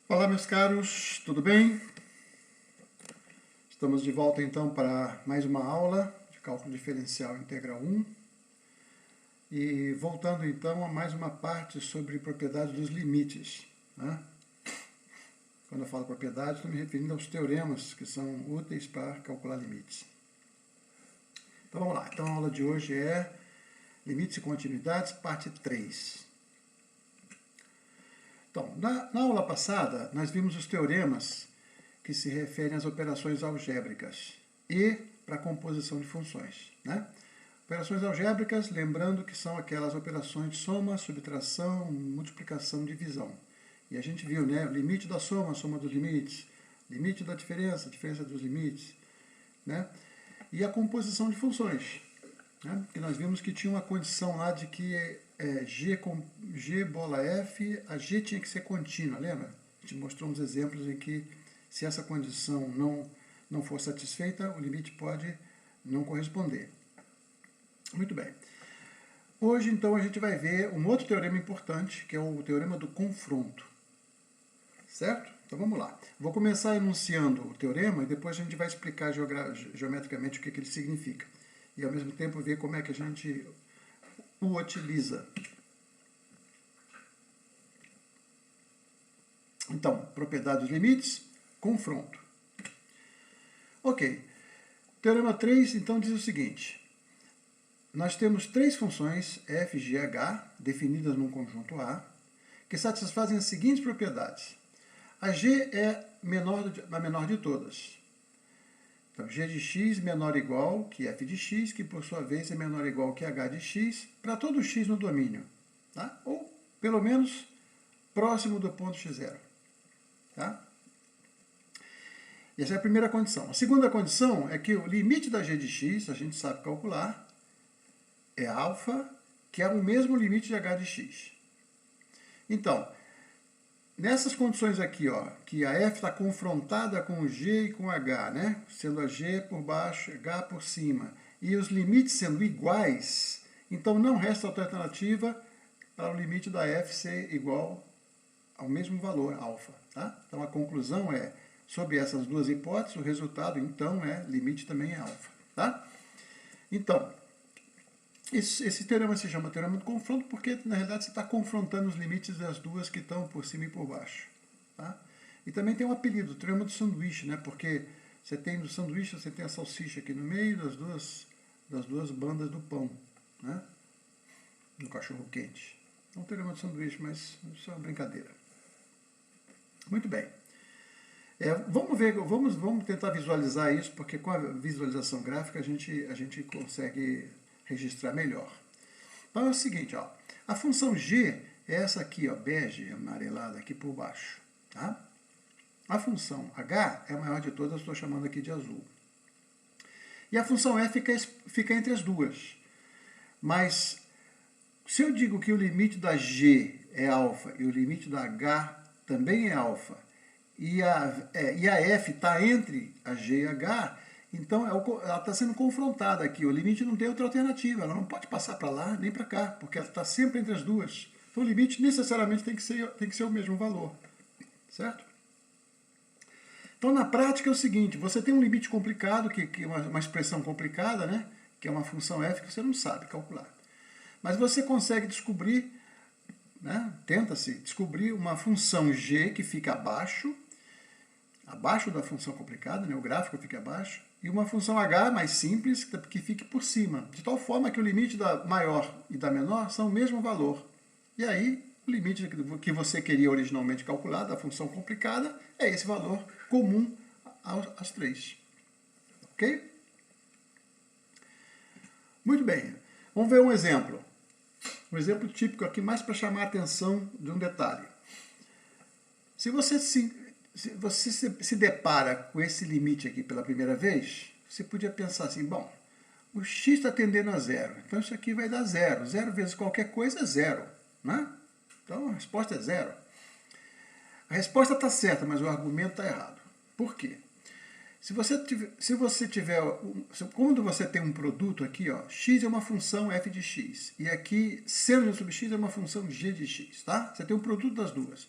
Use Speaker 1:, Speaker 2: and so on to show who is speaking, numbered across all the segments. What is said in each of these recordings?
Speaker 1: Olá, meus caros, tudo bem? Estamos de volta então para mais uma aula de cálculo diferencial integral 1 e voltando então a mais uma parte sobre propriedades dos limites, né? Quando eu falo propriedades, estou me referindo aos teoremas que são úteis para calcular limites. Então vamos lá, então a aula de hoje é limites e continuidades, parte 3. Então, na aula passada, nós vimos os teoremas que se referem às operações algébricas e para a composição de funções, né? Operações algébricas, lembrando que são aquelas operações de soma, subtração, multiplicação, divisão. E a gente viu, né? O limite da soma, a soma dos limites, limite da diferença, a diferença dos limites, né? E a composição de funções, né? E nós vimos que tinha uma condição lá de que G bola F, a G tinha que ser contínua, lembra? A gente mostrou uns exemplos em que se essa condição não for satisfeita, o limite pode não corresponder. Muito bem. Hoje, então, a gente vai ver um outro teorema importante, que é o teorema do confronto. Certo? Então vamos lá. Vou começar enunciando o teorema e depois a gente vai explicar geometricamente o que ele significa. E ao mesmo tempo ver como é que a gente o utiliza. Então, propriedade dos limites, confronto. Ok. Teorema 3, então, diz o seguinte. Nós temos três funções, f, g, h, definidas num conjunto A, que satisfazem as seguintes propriedades. A g é a menor de todas. Então, g de x menor ou igual que f de x, que por sua vez é menor ou igual que h de x, para todo x no domínio. Tá? Ou, pelo menos, próximo do ponto x0. Tá? Essa é a primeira condição. A segunda condição é que o limite da g de x, a gente sabe calcular, é alfa, que é o mesmo limite de h de x. Então, nessas condições aqui, ó, que a f está confrontada com o g e com o h, né? Sendo a g por baixo, h por cima, e os limites sendo iguais, então não resta outra alternativa para o limite da f ser igual ao mesmo valor, alfa. Tá? Então a conclusão é, sobre essas duas hipóteses, o resultado então limite também é alfa. Tá? Então, esse teorema se chama teorema do confronto porque, na realidade, você está confrontando os limites das duas que estão por cima e por baixo. Tá? E também tem um apelido, o teorema do sanduíche, né? Porque você tem no sanduíche, você tem a salsicha aqui no meio das duas bandas do pão, né? No cachorro quente. É um teorema do sanduíche, mas isso é uma brincadeira. Muito bem. Vamos tentar visualizar isso, porque com a visualização gráfica a gente consegue registrar melhor. Então é o seguinte, ó, a função g é essa aqui, ó, bege, amarelada aqui por baixo. Tá? A função h é a maior de todas, estou chamando aqui de azul. E a função f fica entre as duas. Mas se eu digo que o limite da g é alfa e o limite da h também é alfa, e a f está entre a g e a h, então ela está sendo confrontada aqui. O limite não tem outra alternativa, ela não pode passar para lá nem para cá, porque ela está sempre entre as duas. Então o limite necessariamente tem que ser o mesmo valor. Certo? Então na prática é o seguinte, você tem um limite complicado, que é uma expressão complicada, né? Que é uma função f que você não sabe calcular. Mas você consegue descobrir, né? Tenta-se descobrir uma função g que fica abaixo da função complicada, né? O gráfico fica abaixo, e uma função h mais simples que fique por cima, de tal forma que o limite da maior e da menor são o mesmo valor. E aí, o limite que você queria originalmente calcular da função complicada é esse valor comum às três. Ok? Muito bem. Vamos ver um exemplo. Um exemplo típico aqui, mais para chamar a atenção de um detalhe. Se você se depara com esse limite aqui pela primeira vez, você podia pensar assim, bom, o x está tendendo a zero, então isso aqui vai dar zero. Zero vezes qualquer coisa é zero, né? Então a resposta é zero. A resposta está certa, mas o argumento está errado. Por quê? Quando você tem um produto aqui, ó, x é uma função f de x, e aqui seno sub x é uma função g de x, tá? Você tem um produto das duas.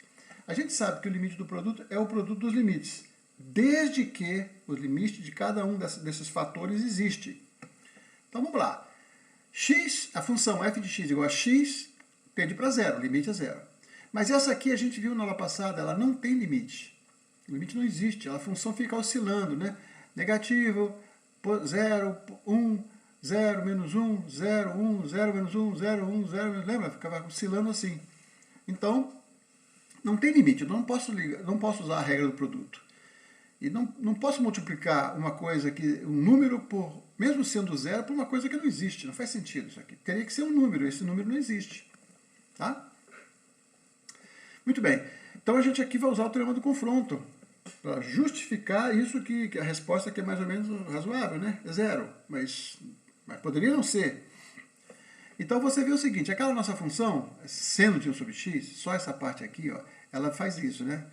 Speaker 1: A gente sabe que o limite do produto é o produto dos limites, desde que o limite de cada um desses fatores existe. Então vamos lá. X, a função f de x igual a x, tende para zero, o limite é zero. Mas essa aqui a gente viu na aula passada, ela não tem limite. O limite não existe, a função fica oscilando, né? Negativo, 0, 1, 0, menos 1, 0, 1, 0, menos 1, 0, 1, 0, lembra? Ficava oscilando assim. Então, não tem limite, eu não posso usar a regra do produto. E não posso multiplicar uma coisa um número por, mesmo sendo zero, por uma coisa que não existe. Não faz sentido isso aqui. Teria que ser um número, esse número não existe. Tá? Muito bem. Então a gente aqui vai usar o teorema do confronto para justificar isso que a resposta aqui é mais ou menos razoável, né? É zero, mas poderia não ser. Então você vê o seguinte, aquela nossa função, seno de 1 sobre x, só essa parte aqui, ó, ela faz isso, né?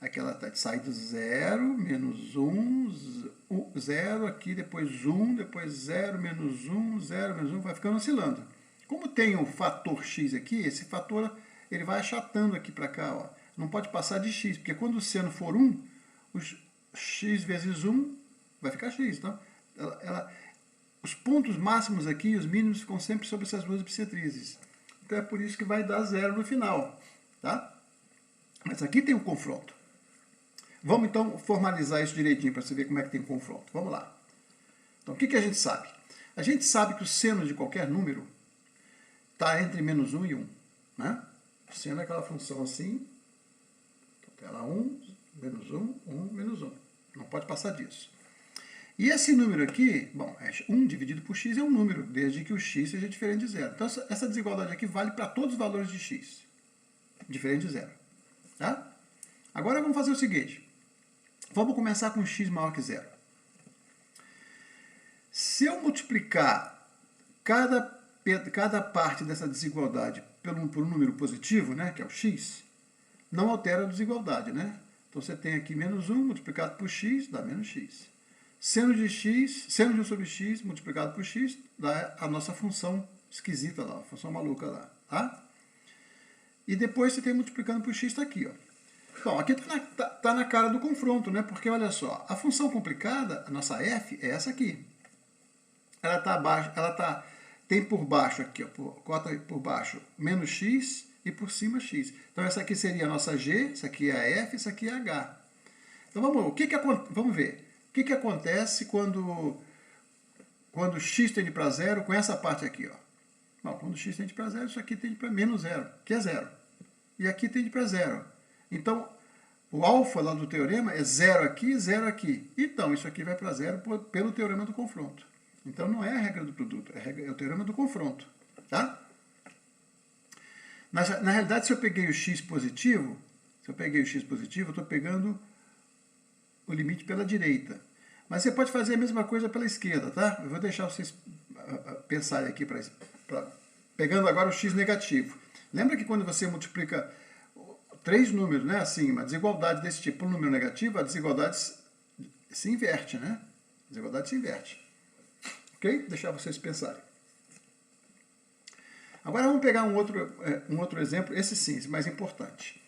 Speaker 1: Aqui ela sai do 0, menos 1, 0 aqui, depois 1, depois 0, menos 1, 0, menos 1, vai ficando oscilando. Como tem o fator x aqui, esse fator ele vai achatando aqui para cá, ó. Não pode passar de x, porque quando o seno for 1, x vezes 1 vai ficar x. Então, os pontos máximos aqui e os mínimos ficam sempre sobre essas duas bissetrizes. Então é por isso que vai dar zero no final. Tá? Mas aqui tem um confronto. Vamos então formalizar isso direitinho para você ver como é que tem confronto. Vamos lá. Então o que a gente sabe? A gente sabe que o seno de qualquer número está entre menos 1 e 1. Né? O seno é aquela função assim. Então, ela 1, menos 1, 1, menos 1. Não pode passar disso. E esse número aqui, bom, 1 dividido por x é um número, desde que o x seja diferente de zero. Então essa desigualdade aqui vale para todos os valores de x, diferente de zero. Tá? Agora vamos fazer o seguinte. Vamos começar com x maior que zero. Se eu multiplicar cada parte dessa desigualdade por um número positivo, né, que é o x, não altera a desigualdade. Né? Então você tem aqui menos 1 multiplicado por x dá menos x. Seno de 1 sobre x multiplicado por x dá a nossa função esquisita lá, a função maluca lá. Tá? E depois você tem multiplicando por x, está aqui. Ó. Bom, aqui está na cara do confronto, né? Porque olha só, a função complicada, a nossa f, é essa aqui. Ela está abaixo, tem por baixo aqui, ó, cota por baixo menos x e por cima x. Então essa aqui seria a nossa g, essa aqui é a f, essa aqui é a h. Então vamos ver. O que acontece quando x tende para zero com essa parte aqui? Ó? Bom, quando x tende para zero, isso aqui tende para menos zero, que é zero. E aqui tende para zero. Então, o alfa lá do teorema é zero aqui e zero aqui. Então, isso aqui vai para zero pelo teorema do confronto. Então, não é a regra do produto, é o teorema do confronto. Tá? Na realidade, se eu peguei o x positivo, eu estou pegando o limite pela direita. Mas você pode fazer a mesma coisa pela esquerda, tá? Eu vou deixar vocês pensarem aqui, pegando agora o x negativo. Lembra que quando você multiplica 3 números, né, assim, uma desigualdade desse tipo por um número negativo, a desigualdade se inverte, né? A desigualdade se inverte. Ok? Deixar vocês pensarem. Agora vamos pegar um outro exemplo, esse sim, esse mais importante.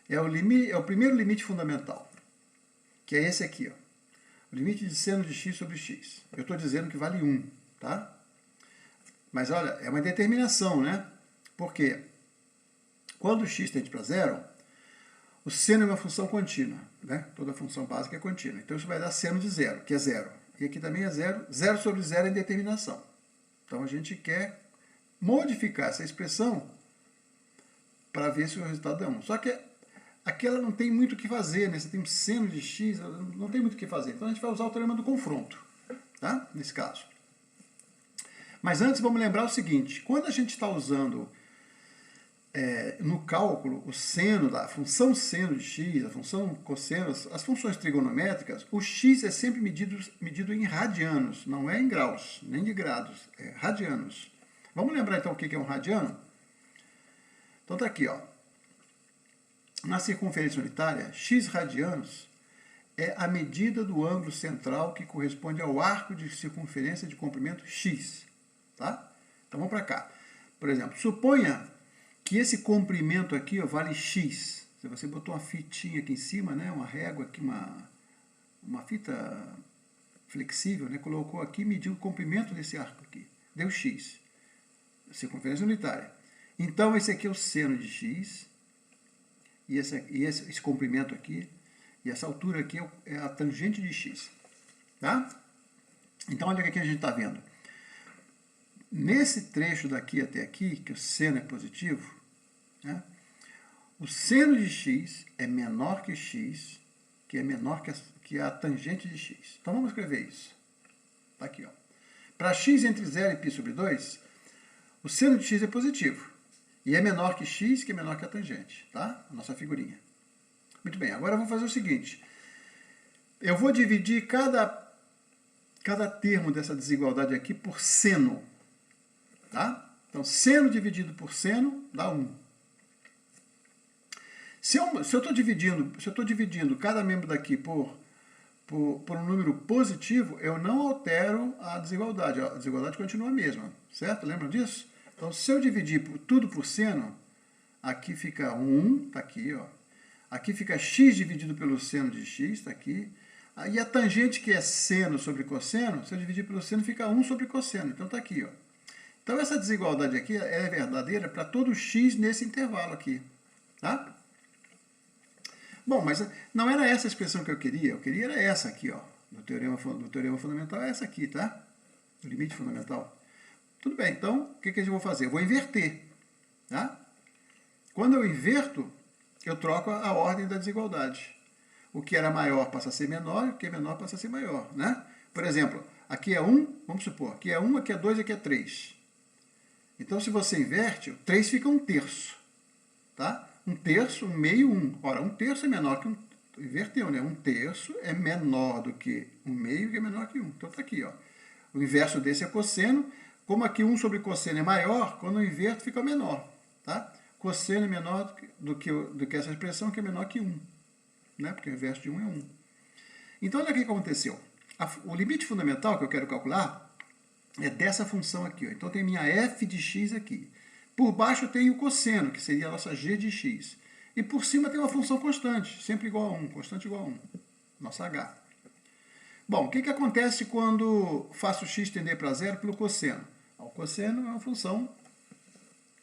Speaker 1: É o primeiro limite fundamental, que é esse aqui, ó. O limite de seno de x sobre x. Eu estou dizendo que vale 1, tá? Mas olha, é uma determinação, né? Porque quando o x tende para zero, o seno é uma função contínua, né? Toda função básica é contínua. Então isso vai dar seno de zero, que é zero. E aqui também é zero. Zero sobre zero é indeterminação. Então a gente quer modificar essa expressão para ver se o resultado é 1. Só que aqui ela não tem muito o que fazer, né? Você tem um seno de x, não tem muito o que fazer. Então a gente vai usar o teorema do confronto, tá? Nesse caso. Mas antes vamos lembrar o seguinte, quando a gente está usando no cálculo o seno, a função seno de x, a função cosseno, as funções trigonométricas, o x é sempre medido em radianos, não é em graus, nem de grados, é radianos. Vamos lembrar então o que é um radiano? Então tá aqui, ó. Na circunferência unitária, x radianos é a medida do ângulo central que corresponde ao arco de circunferência de comprimento x. Tá? Então vamos para cá. Por exemplo, suponha que esse comprimento aqui, ó, vale x, Se você botou uma fitinha aqui em cima, né, uma régua aqui, uma fita flexível, né, colocou aqui e mediu o comprimento desse arco aqui. Deu x, circunferência unitária. Então, esse aqui é o seno de x, e esse comprimento aqui, e essa altura aqui é a tangente de x. Tá? Então, olha o que a gente está vendo. Nesse trecho daqui até aqui, que o seno é positivo, né, o seno de x é menor que x, que é menor que a tangente de x. Então, vamos escrever isso. Está aqui, ó. Para x entre 0 e π sobre 2, o seno de x é positivo. E é menor que x, que é menor que a tangente. Tá? A nossa figurinha. Muito bem, agora eu vou fazer o seguinte. Eu vou dividir cada termo dessa desigualdade aqui por seno. Tá? Então, seno dividido por seno dá 1. Se eu estou dividindo cada membro daqui por um número positivo, eu não altero a desigualdade. A desigualdade continua a mesma, certo? Lembram disso? Então, se eu dividir tudo por seno, aqui fica 1, está aqui, ó. Aqui fica x dividido pelo seno de x, está aqui. E a tangente, que é seno sobre cosseno, se eu dividir pelo seno, fica 1 sobre cosseno. Então, está aqui, ó. Então, essa desigualdade aqui é verdadeira para todo x nesse intervalo aqui, tá? Bom, mas não era essa a expressão que eu queria era essa aqui, ó, do teorema fundamental, é essa aqui, tá? O limite fundamental. Tudo bem, então, o que eu vou fazer? Eu vou inverter, tá? Quando eu inverto, eu troco a ordem da desigualdade. O que era maior passa a ser menor, o que é menor passa a ser maior, né? Por exemplo, aqui é 1, vamos supor, aqui é 1, aqui é 2, aqui é 3. Então, se você inverte, o 3 fica 1/3, tá? 1/3, 1 meio, 1. Ora, 1/3 é menor que 1. Inverteu, né? 1/3 é menor do que 1 meio, que é menor que 1. Então, está aqui, ó. O inverso desse é cosseno. Como aqui 1 sobre cosseno é maior, quando eu inverto fica menor, tá? Cosseno é menor do que essa expressão, que é menor que 1. Né? Porque o inverso de 1 é 1. Então, olha o que aconteceu. O limite fundamental que eu quero calcular é dessa função aqui, ó. Então, tem minha f de x aqui. Por baixo tem o cosseno, que seria a nossa g de x. E por cima tem uma função constante, sempre igual a 1, constante igual a 1, nossa h. Bom, o que acontece quando faço x tender para zero pelo cosseno? O cosseno é uma função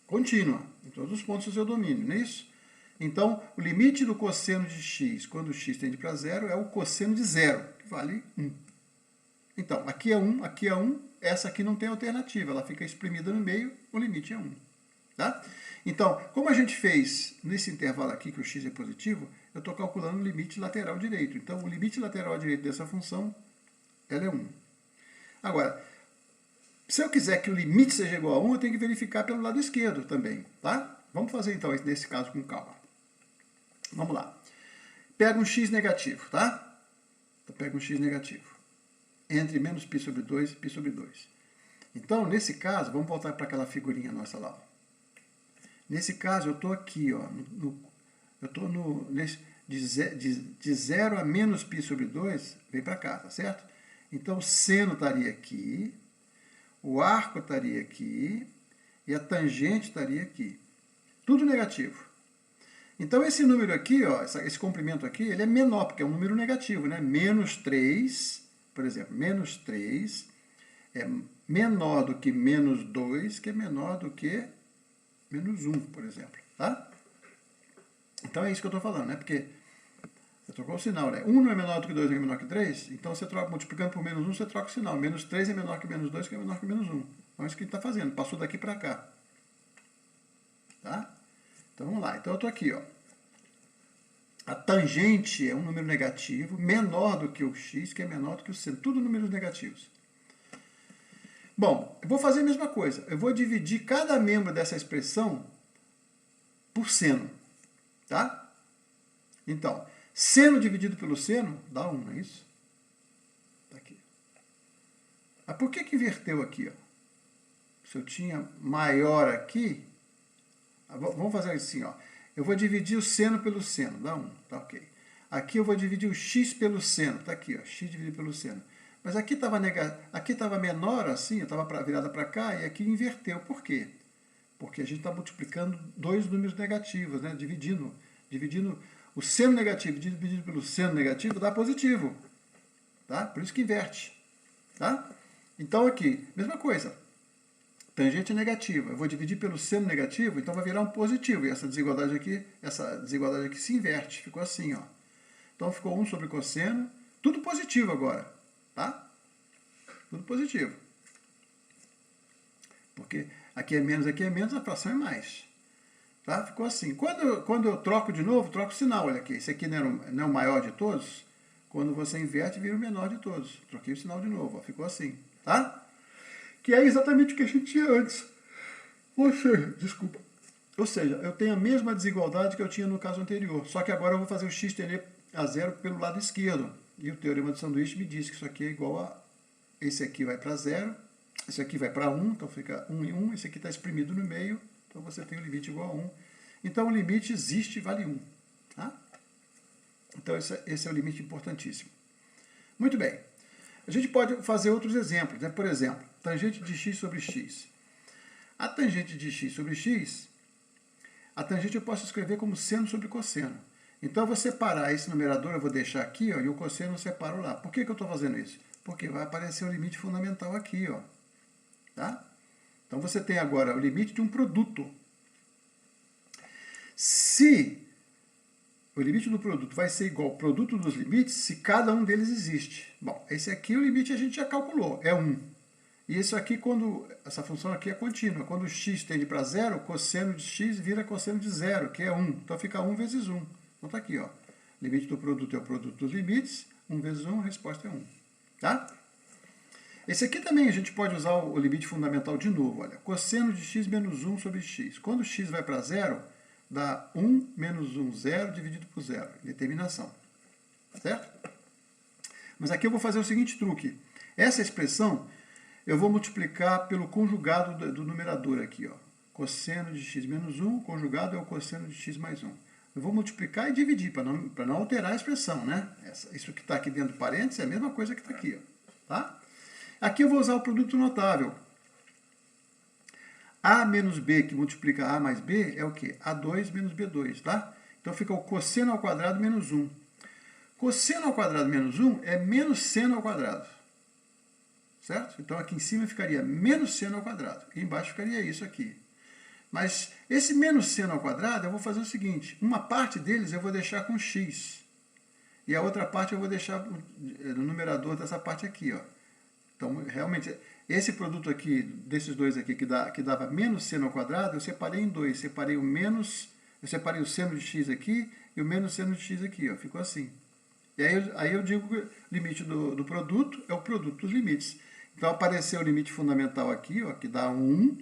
Speaker 1: contínua, em todos os pontos do seu domínio, não é isso? Então, o limite do cosseno de x, quando x tende para zero, é o cosseno de zero, que vale 1. Então, aqui é 1, aqui é 1, essa aqui não tem alternativa, ela fica exprimida no meio, o limite é 1. Tá? Então, como a gente fez nesse intervalo aqui, que o x é positivo, eu estou calculando o limite lateral direito. Então, o limite lateral direito dessa função, ela é 1. Agora, se eu quiser que o limite seja igual a 1, eu tenho que verificar pelo lado esquerdo também. Tá? Vamos fazer, então, nesse caso com calma. Vamos lá. Pega um x negativo, tá? Então, pega um x negativo. Entre menos π sobre 2 e π sobre 2. Então, nesse caso, vamos voltar para aquela figurinha nossa lá. Nesse caso, eu estou aqui, ó, eu estou de 0 a menos π sobre 2, vem para cá, tá certo? Então, o seno estaria aqui, o arco estaria aqui, e a tangente estaria aqui. Tudo negativo. Então, esse número aqui, ó, esse comprimento aqui, ele é menor, porque é um número negativo, né? Menos 3, por exemplo, menos 3 é menor do que menos 2, que é menor do que menos 1, por exemplo, tá? Então é isso que eu estou falando, né? Porque você trocou o sinal, né? 1 não é menor do que 2, não é menor que 3, então você troca, multiplicando por menos 1, você troca o sinal. Menos 3 é menor que menos 2, que é menor que menos 1. Então é isso que ele está fazendo, passou daqui para cá. Tá? Então vamos lá, então eu estou aqui, ó. A tangente é um número negativo, menor do que o x, que é menor do que o seno. Tudo números negativos. Bom, eu vou fazer a mesma coisa. Eu vou dividir cada membro dessa expressão por seno. Tá? Então, seno dividido pelo seno dá 1, não é isso? Tá aqui. Mas por que inverteu aqui? Ó? Se eu tinha maior aqui, vamos fazer assim, ó. Eu vou dividir o seno pelo seno, dá 1, tá ok. Aqui eu vou dividir o x pelo seno, tá aqui, ó, x dividido pelo seno. Mas aqui estava menor assim, estava virada para cá, e aqui inverteu. Por quê? Porque a gente está multiplicando dois números negativos, né? Dividindo. Dividindo o seno negativo dividido pelo seno negativo dá positivo. Tá? Por isso que inverte. Tá? Então aqui, mesma coisa. Tangente negativa. Eu vou dividir pelo seno negativo, então vai virar um positivo. E essa desigualdade aqui se inverte. Ficou assim, ó. Então ficou 1 sobre cosseno. Tudo positivo agora. Tá? Tudo positivo. Porque aqui é menos, a fração é mais. Tá? Ficou assim. Quando eu troco de novo, troco o sinal. Olha aqui, esse aqui não é o maior de todos. Quando você inverte, vira o menor de todos. Troquei o sinal de novo, ó, ficou assim. Tá? Que é exatamente o que a gente tinha antes. Ou seja, eu tenho a mesma desigualdade que eu tinha no caso anterior. Só que agora eu vou fazer o x tender a zero pelo lado esquerdo. E o teorema do sanduíche me diz que isso aqui é igual a... Esse aqui vai para zero. Esse aqui vai para 1, então fica 1 e 1. Esse aqui está exprimido no meio. Então você tem o limite igual a 1. Então o limite existe e vale 1. Tá? Então esse é o limite importantíssimo. Muito bem. A gente pode fazer outros exemplos. Né? Por exemplo, tangente de x sobre x. A tangente de x sobre x, a tangente eu posso escrever como seno sobre cosseno. Então eu vou separar esse numerador, eu vou deixar aqui, ó, e o cosseno eu separo lá. Por que eu estou fazendo isso? Porque vai aparecer o limite fundamental aqui, ó. Tá? Então você tem agora o limite de um produto. Se o limite do produto vai ser igual ao produto dos limites, se cada um deles existe. Bom, esse aqui, o limite a gente já calculou, é 1. E isso aqui, essa função aqui é contínua. Quando o x tende para zero, cosseno de x vira cosseno de zero, que é 1. Então fica 1 vezes 1. Então está aqui, ó. Limite do produto é o produto dos limites. 1 vezes 1, a resposta é 1. Tá? Esse aqui também a gente pode usar o limite fundamental de novo. Olha, cosseno de x menos 1 sobre x. Quando x vai para zero, dá 1 menos 1, 0 dividido por 0. Determinação. Certo? Mas aqui eu vou fazer o seguinte truque. Essa expressão eu vou multiplicar pelo conjugado do numerador aqui. Ó. Cosseno de x menos 1, conjugado é o cosseno de x mais 1. Eu vou multiplicar e dividir, para não alterar a expressão. Né? Isso que está aqui dentro do parênteses é a mesma coisa que está aqui. Ó. Tá? Aqui eu vou usar o produto notável. A menos B, que multiplica A mais B, é o quê? A2 menos B2, tá? Então fica o cosseno ao quadrado menos 1. Cosseno ao quadrado menos 1 é menos seno ao quadrado. Certo? Então aqui em cima ficaria menos seno ao quadrado. E embaixo ficaria isso aqui. Mas esse menos seno ao quadrado, eu vou fazer o seguinte. Uma parte deles eu vou deixar com x. E a outra parte eu vou deixar no numerador dessa parte aqui, ó. Então, realmente, esse produto aqui, desses dois aqui, que dava menos seno ao quadrado, eu separei em dois. Eu separei o seno de x aqui e o menos seno de x aqui, ó. Ficou assim. E aí eu digo que o limite do produto é o produto dos limites. Então, apareceu o limite fundamental aqui, ó, que dá 1.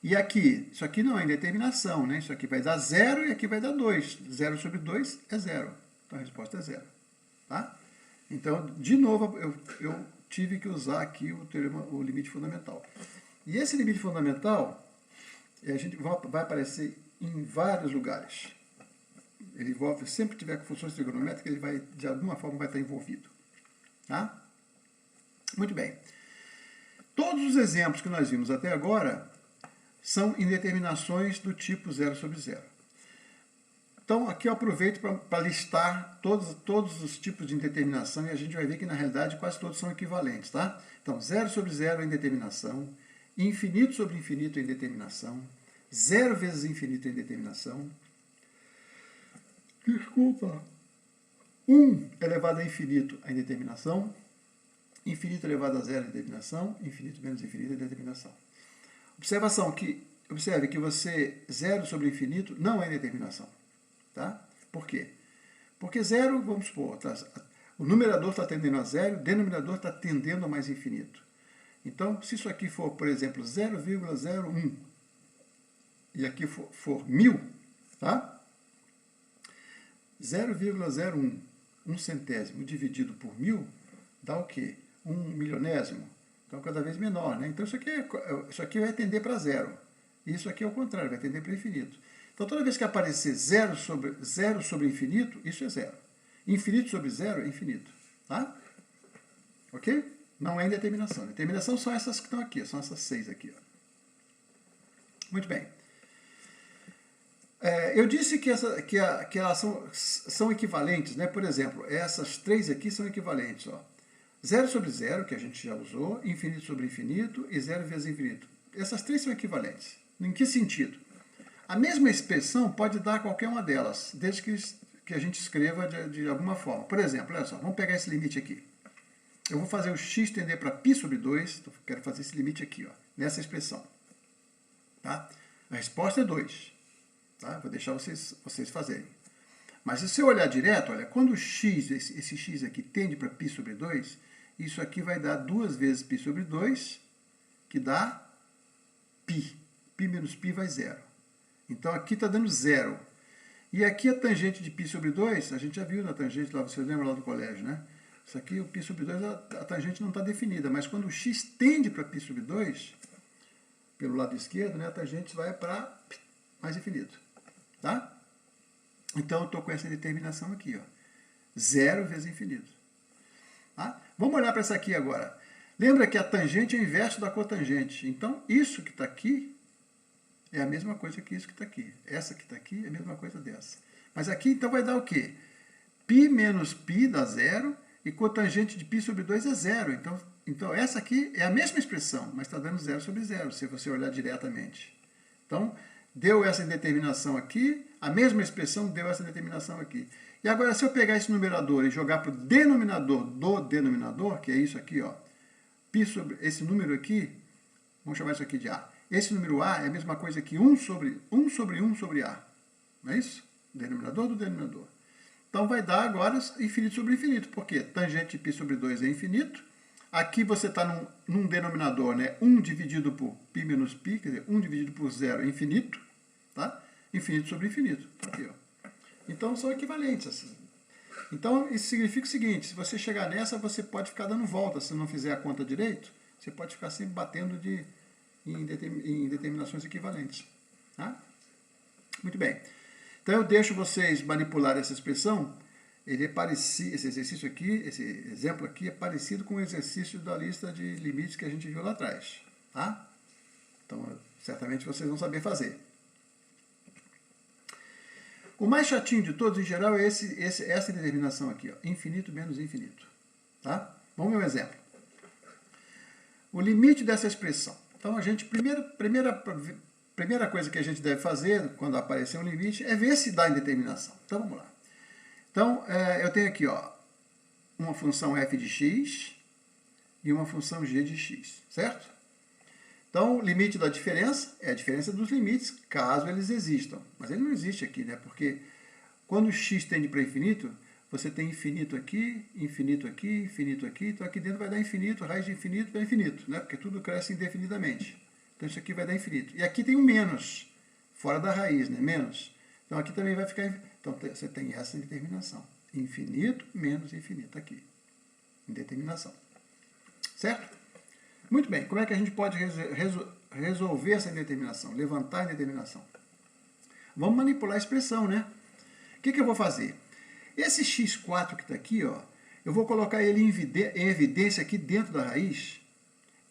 Speaker 1: E aqui, isso aqui não é indeterminação, né? Isso aqui vai dar 0 e aqui vai dar 2. 0 sobre 2 é 0. Então, a resposta é 0. Tá? Então, de novo, eu tive que usar aqui o limite fundamental. E esse limite fundamental, a gente vai aparecer em vários lugares. Ele envolve, sempre que tiver com funções trigonométricas, ele vai, de alguma forma, vai estar envolvido. Tá? Muito bem. Todos os exemplos que nós vimos até agora são indeterminações do tipo 0 sobre 0. Então, aqui eu aproveito para listar todos os tipos de indeterminação e a gente vai ver que, na realidade, quase todos são equivalentes, tá? Então, 0 sobre 0 é indeterminação, infinito sobre infinito é indeterminação, 0 vezes infinito é indeterminação, 1 elevado a infinito é indeterminação, infinito elevado a 0 é indeterminação, infinito menos infinito é indeterminação. Observe que 0 sobre infinito não é indeterminação. Tá? Por quê? Porque 0, vamos supor, o numerador está tendendo a 0, o denominador está tendendo a mais infinito. Então, se isso aqui for, por exemplo, 0,01 e aqui for 1000, tá? 0,01, 1 centésimo dividido por 1000 dá o quê? 1 milionésimo. Então, cada vez menor, né? Então, isso aqui vai tender para 0. E isso aqui é o contrário, vai tender para infinito. Então, toda vez que aparecer 0 sobre infinito, isso é 0. Infinito sobre 0 é infinito. Tá? Ok? Não é indeterminação. Determinação são essas que estão aqui, são essas 6 aqui. Ó. Muito bem. Eu disse que elas são equivalentes, né? Por exemplo, essas três aqui são equivalentes. Ó. Zero sobre zero, que a gente já usou, infinito sobre infinito e zero vezes infinito. Essas três são equivalentes. Em que sentido? A mesma expressão pode dar qualquer uma delas, desde que a gente escreva de alguma forma. Por exemplo, olha só, vamos pegar esse limite aqui. Eu vou fazer o x tender para π sobre 2, então quero fazer esse limite aqui, ó, nessa expressão. Tá? A resposta é 2. Tá? Vou deixar vocês fazerem. Mas se você olhar direto, olha, quando o x, esse x aqui tende para π sobre 2, isso aqui vai dar 2 vezes π sobre 2, que dá π. π menos π vai 0. Então aqui está dando 0. E aqui a tangente de π sobre 2, a gente já viu na tangente lá, vocês lembram lá do colégio, né? Isso aqui, o π sobre 2, a tangente não está definida, mas quando o x tende para π sobre 2, pelo lado esquerdo, né, a tangente vai para mais infinito. Tá? Então eu estou com essa determinação aqui, ó, 0 vezes infinito. Tá? Vamos olhar para essa aqui agora. Lembra que a tangente é o inverso da cotangente. Então isso que está aqui é a mesma coisa que isso que está aqui. Essa que está aqui é a mesma coisa dessa. Mas aqui então vai dar o quê? π menos π dá 0 e cotangente de π sobre 2 é 0. Então essa aqui é a mesma expressão, mas está dando 0 sobre 0, se você olhar diretamente. Então, deu essa determinação aqui, a mesma expressão deu essa determinação aqui. E agora, se eu pegar esse numerador e jogar para o denominador do denominador, que é isso aqui, ó, π sobre esse número aqui, vamos chamar isso aqui de A. Esse número A é a mesma coisa que 1 sobre 1 sobre A. Não é isso? Denominador do denominador. Então vai dar agora infinito sobre infinito, porque tangente de π sobre 2 é infinito. Aqui você está num denominador, né? 1 dividido por π menos π, quer dizer, 1 dividido por 0 é infinito. Tá? Infinito sobre infinito. Aqui, ó. Então são equivalentes. Assim. Então isso significa o seguinte, se você chegar nessa, você pode ficar dando volta, se não fizer a conta direito, você pode ficar sempre batendo em determinações equivalentes. Tá? Muito bem. Então eu deixo vocês manipular essa expressão. Ele é parecido, esse exercício aqui, esse exemplo aqui é parecido com o exercício da lista de limites que a gente viu lá atrás. Tá? Então certamente vocês vão saber fazer. O mais chatinho de todos, em geral, é essa determinação aqui, ó, infinito menos infinito. Tá? Vamos ver um exemplo. O limite dessa expressão. Então, a gente, primeira coisa que a gente deve fazer quando aparecer um limite é ver se dá indeterminação. Então, vamos lá. Então, eu tenho aqui, ó, uma função f de x e uma função g de x, certo? Então, o limite da diferença é a diferença dos limites, caso eles existam. Mas ele não existe aqui, né? Porque quando x tende para infinito, você tem infinito aqui, infinito aqui, infinito aqui. Então, aqui dentro vai dar infinito, raiz de infinito vai infinito, né? Porque tudo cresce indefinidamente. Então, isso aqui vai dar infinito. E aqui tem um menos, fora da raiz, né? Menos. Então, aqui também vai ficar... Então, você tem essa indeterminação. Infinito menos infinito aqui. Indeterminação. Certo? Muito bem, como é que a gente pode resolver essa indeterminação? Levantar a indeterminação? Vamos manipular a expressão, né? O que eu vou fazer? Esse x4 que está aqui, ó, eu vou colocar ele em evidência aqui dentro da raiz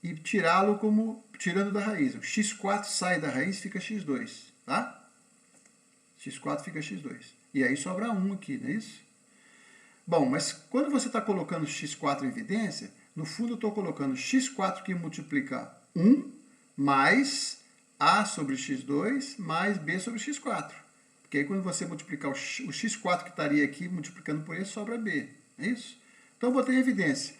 Speaker 1: e tirá-lo como tirando da raiz. O x4 sai da raiz, fica x2, tá? x4 fica x2. E aí sobra 1 aqui, não é isso? Bom, mas quando você está colocando x4 em evidência... No fundo, eu estou colocando x4 que multiplica 1 mais a sobre x2 mais b sobre x4. Porque aí, quando você multiplicar o x4 que estaria aqui, multiplicando por ele, sobra b. É isso? Então, eu botei em evidência.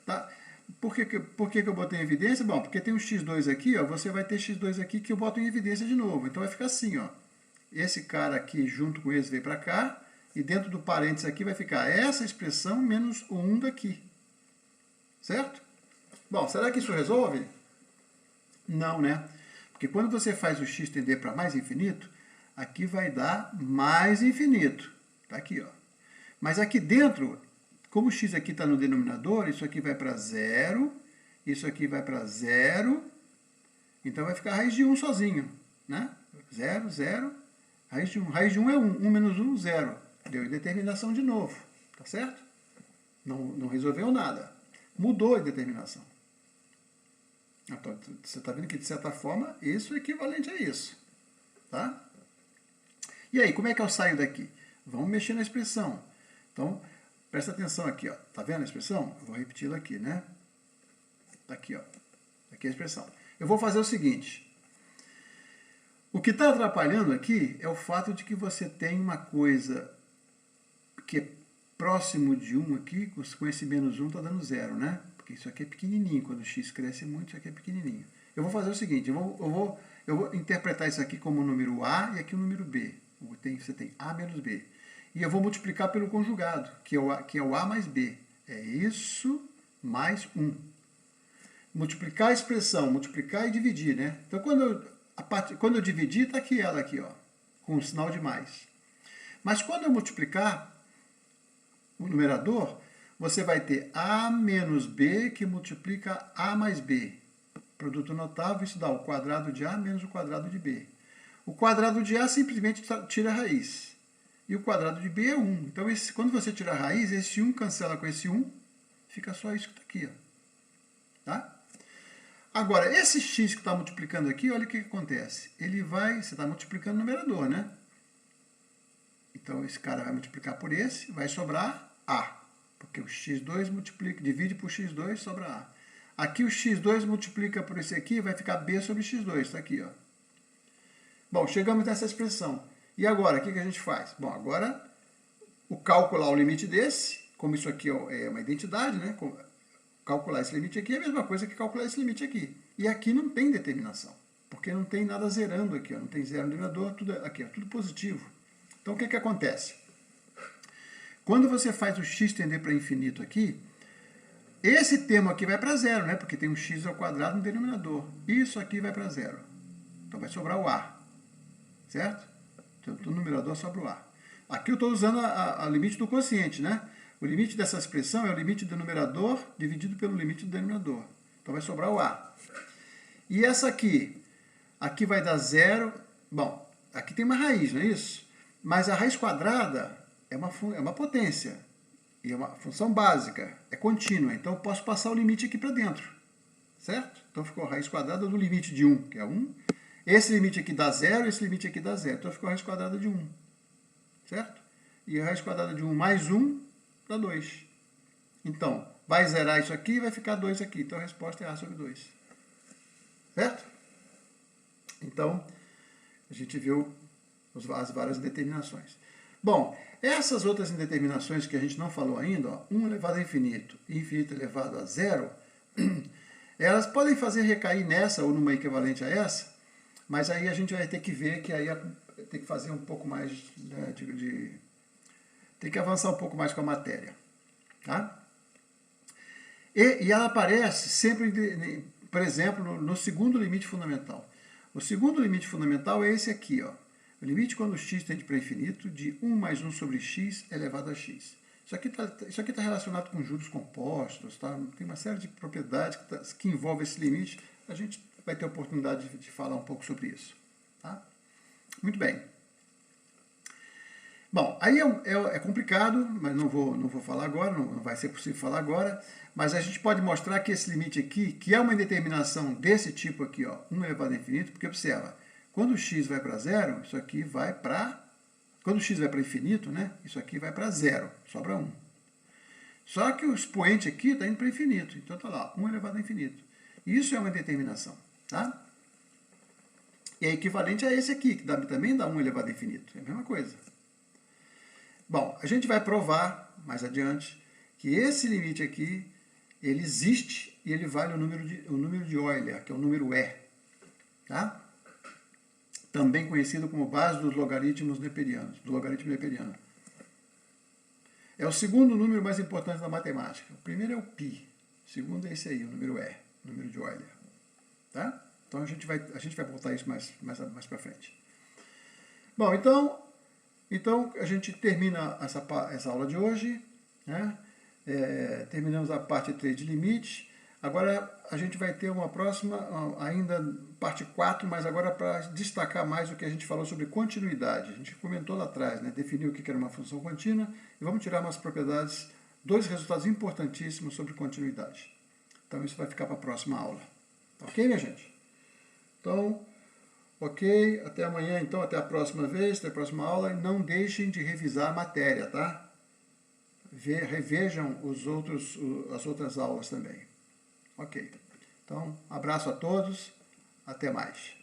Speaker 1: Tá? Por que eu botei em evidência? Bom, porque tem um x2 aqui, ó, você vai ter x2 aqui que eu boto em evidência de novo. Então, vai ficar assim, ó. Esse cara aqui, junto com esse, veio para cá. E dentro do parênteses aqui vai ficar essa expressão menos o 1 daqui. Certo? Bom, será que isso resolve? Não, né? Porque quando você faz o x tender para mais infinito, aqui vai dar mais infinito. Está aqui, ó. Mas aqui dentro, como o x aqui está no denominador, isso aqui vai para 0, isso aqui vai para 0, então vai ficar raiz de 1 sozinho, né? 0, 0, raiz de 1. Raiz de 1 é 1, 1 menos 1, 0. Deu indeterminação de novo, tá certo? Não resolveu nada. Mudou a determinação. Então, você está vendo que, de certa forma, isso é equivalente a isso. Tá? E aí, como é que eu saio daqui? Vamos mexer na expressão. Então, presta atenção aqui, ó. Tá vendo a expressão? Eu vou repeti-la aqui, né? Tá aqui, ó. Aqui é a expressão. Eu vou fazer o seguinte. O que está atrapalhando aqui é o fato de que você tem uma coisa que é próximo de 1 aqui, com esse menos 1 está dando 0, né? Porque isso aqui é pequenininho. Quando o x cresce muito, isso aqui é pequenininho. Eu vou fazer o seguinte, eu vou interpretar isso aqui como o número A e aqui o número B. Você tem A menos B. E eu vou multiplicar pelo conjugado, que é o A mais B. É isso mais 1. Multiplicar a expressão, multiplicar e dividir, né? Então, quando eu dividir, está aqui ela aqui, ó, com o sinal de mais. Mas quando eu multiplicar o numerador, você vai ter A menos B que multiplica A mais B. Produto notável, isso dá o quadrado de A menos o quadrado de B. O quadrado de A simplesmente tira a raiz. E o quadrado de B é 1. Então, quando você tira a raiz, esse 1 cancela com esse 1, fica só isso que está aqui, ó. Tá? Agora, esse x que está multiplicando aqui, olha o que acontece. Você está multiplicando o numerador, né? Então, esse cara vai multiplicar por esse, vai sobrar A. Porque o x2 divide por x2, sobra A. Aqui o x2 multiplica por esse aqui, vai ficar B sobre x2, está aqui, ó. Bom, chegamos nessa expressão. E agora, o que a gente faz? Bom, agora, calcular o limite desse, como isso aqui é uma identidade, né? Calcular esse limite aqui é a mesma coisa que calcular esse limite aqui. E aqui não tem determinação, porque não tem nada zerando aqui, ó, não tem zero no denominador, tudo aqui, ó, tudo positivo. Então, o que acontece? Quando você faz o x tender para infinito aqui, esse termo aqui vai para zero, né? Porque tem um x ao quadrado no denominador. Isso aqui vai para zero. Então, vai sobrar o A. Certo? Então, do numerador sobra o A. Aqui eu estou usando a limite do quociente, né? O limite dessa expressão é o limite do numerador dividido pelo limite do denominador. Então vai sobrar o A. E essa aqui vai dar zero. Bom, aqui tem uma raiz, não é isso? Mas a raiz quadrada é uma potência. E é uma função básica. É contínua. Então eu posso passar o limite aqui para dentro. Certo? Então ficou a raiz quadrada do limite de 1, que é 1. Esse limite aqui dá 0, esse limite aqui dá 0. Então ficou a raiz quadrada de 1. Certo? E a raiz quadrada de 1 mais 1 dá 2. Então, vai zerar isso aqui e vai ficar 2 aqui. Então a resposta é A sobre 2. Certo? Então, a gente viu as várias determinações. Bom, essas outras indeterminações que a gente não falou ainda, ó, 1 elevado a infinito e infinito elevado a 0, elas podem fazer recair nessa ou numa equivalente a essa, mas aí a gente vai ter que ver que aí tem que fazer um pouco mais, né, tem que avançar um pouco mais com a matéria. Tá? E ela aparece sempre, por exemplo, no segundo limite fundamental. O segundo limite fundamental é esse aqui, ó. O limite quando x tende para infinito de 1 mais 1 sobre x elevado a x. Isso aqui tá relacionado com juros compostos, tá? Tem uma série de propriedades que envolvem esse limite. A gente vai ter a oportunidade de falar um pouco sobre isso. Tá? Muito bem. Bom, aí é complicado, mas não vou falar agora, não vai ser possível falar agora, mas a gente pode mostrar que esse limite aqui, que é uma indeterminação desse tipo aqui, ó, 1 elevado a infinito, porque observa, quando o x vai para zero, isso aqui vai para... Quando o x vai para infinito, né, isso aqui vai para zero, sobra 1. Só que o expoente aqui está indo para infinito, então está lá, 1 elevado a infinito. Isso é uma indeterminação, tá? E é equivalente a esse aqui, que também dá 1 elevado a infinito, é a mesma coisa. Bom, a gente vai provar mais adiante que esse limite aqui, ele existe e ele vale o número de Euler, que é o número E. Tá? Também conhecido como base dos logaritmos neperianos, do logaritmo neperiano. É o segundo número mais importante da matemática. O primeiro é o π, o segundo é esse aí, o número E, o número de Euler. Tá? Então a gente vai voltar isso mais para frente. Bom, então, a gente termina essa aula de hoje, né? Terminamos a parte 3 de limite. Agora a gente vai ter uma próxima, ainda parte 4, mas agora para destacar mais o que a gente falou sobre continuidade. A gente comentou lá atrás, né? Definiu o que era uma função contínua e vamos tirar umas propriedades, 2 resultados importantíssimos sobre continuidade. Então isso vai ficar para a próxima aula. Ok, minha gente? Então, Ok? Até amanhã, então, até a próxima vez, até a próxima aula. E não deixem de revisar a matéria, tá? Revejam as outras aulas também. Ok. Então, abraço a todos. Até mais.